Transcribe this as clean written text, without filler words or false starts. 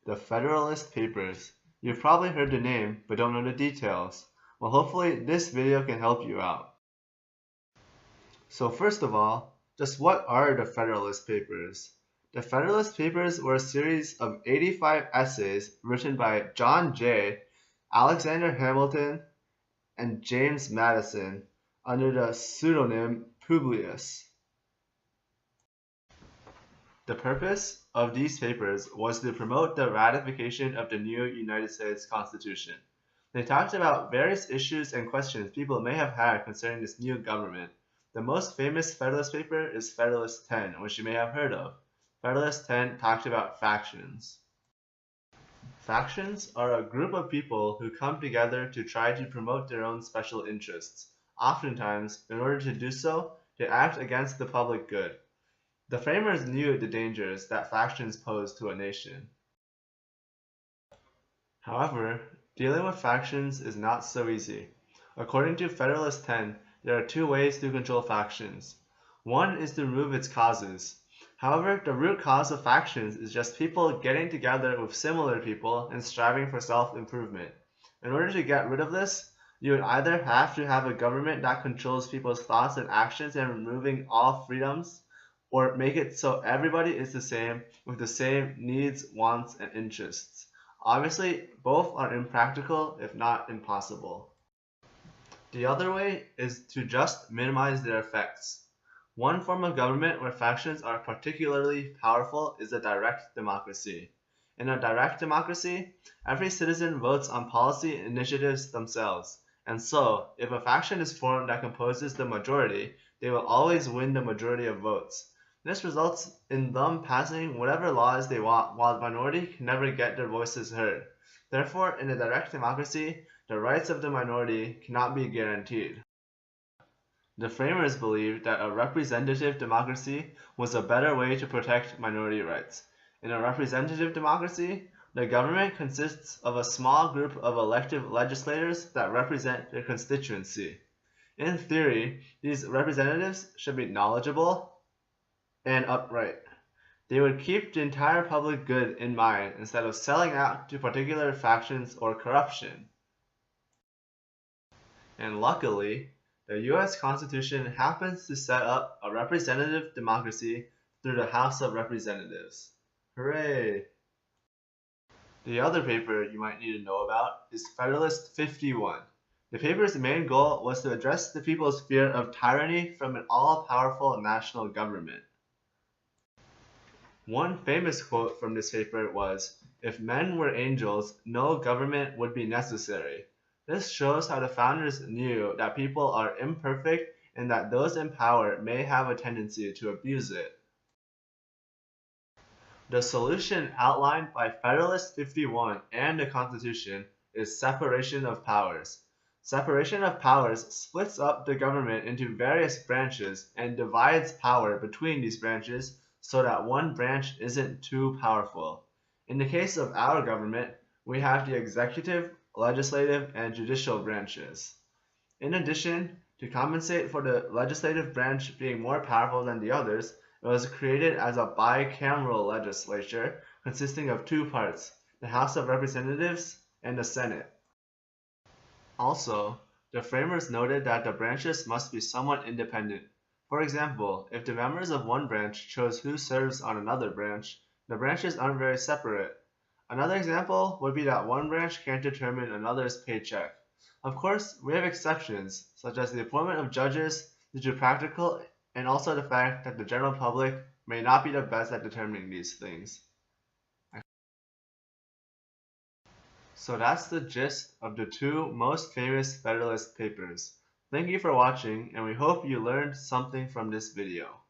The Federalist Papers. You've probably heard the name, but don't know the details. Well, hopefully this video can help you out. So first of all, just what are the Federalist Papers? The Federalist Papers were a series of 85 essays written by John Jay, Alexander Hamilton, and James Madison under the pseudonym Publius. The purpose of these papers was to promote the ratification of the new United States Constitution. They talked about various issues and questions people may have had concerning this new government. The most famous Federalist paper is Federalist 10, which you may have heard of. Federalist 10 talked about factions. Factions are a group of people who come together to try to promote their own special interests. Oftentimes, in order to do so, they act against the public good. The framers knew the dangers that factions pose to a nation. However, dealing with factions is not so easy. According to Federalist 10, there are two ways to control factions. One is to remove its causes. However, the root cause of factions is just people getting together with similar people and striving for self-improvement. In order to get rid of this, you would either have to have a government that controls people's thoughts and actions and removing all freedoms, or make it so everybody is the same with the same needs, wants, and interests. Obviously, both are impractical, if not impossible. The other way is to just minimize their effects. One form of government where factions are particularly powerful is a direct democracy. In a direct democracy, every citizen votes on policy initiatives themselves, and so, if a faction is formed that composes the majority, they will always win the majority of votes. This results in them passing whatever laws they want, while the minority can never get their voices heard. Therefore, in a direct democracy, the rights of the minority cannot be guaranteed. The framers believed that a representative democracy was a better way to protect minority rights. In a representative democracy, the government consists of a small group of elected legislators that represent their constituency. In theory, these representatives should be knowledgeable and upright. They would keep the entire public good in mind instead of selling out to particular factions or corruption. And luckily, the US Constitution happens to set up a representative democracy through the House of Representatives. Hooray! The other paper you might need to know about is Federalist 51. The paper's main goal was to address the people's fear of tyranny from an all-powerful national government. One famous quote from this paper was, "If men were angels, no government would be necessary." This shows how the founders knew that people are imperfect and that those in power may have a tendency to abuse it. The solution outlined by Federalist 51 and the Constitution is separation of powers. Separation of powers splits up the government into various branches and divides power between these branches so that one branch isn't too powerful. In the case of our government, we have the executive, legislative, and judicial branches. In addition, to compensate for the legislative branch being more powerful than the others, it was created as a bicameral legislature consisting of two parts, the House of Representatives and the Senate. Also, the framers noted that the branches must be somewhat independent. For example, if the members of one branch chose who serves on another branch, the branches aren't very separate. Another example would be that one branch can't determine another's paycheck. Of course, we have exceptions, such as the appointment of judges due to practical and also the fact that the general public may not be the best at determining these things. So that's the gist of the two most famous Federalist papers. Thank you for watching, and we hope you learned something from this video.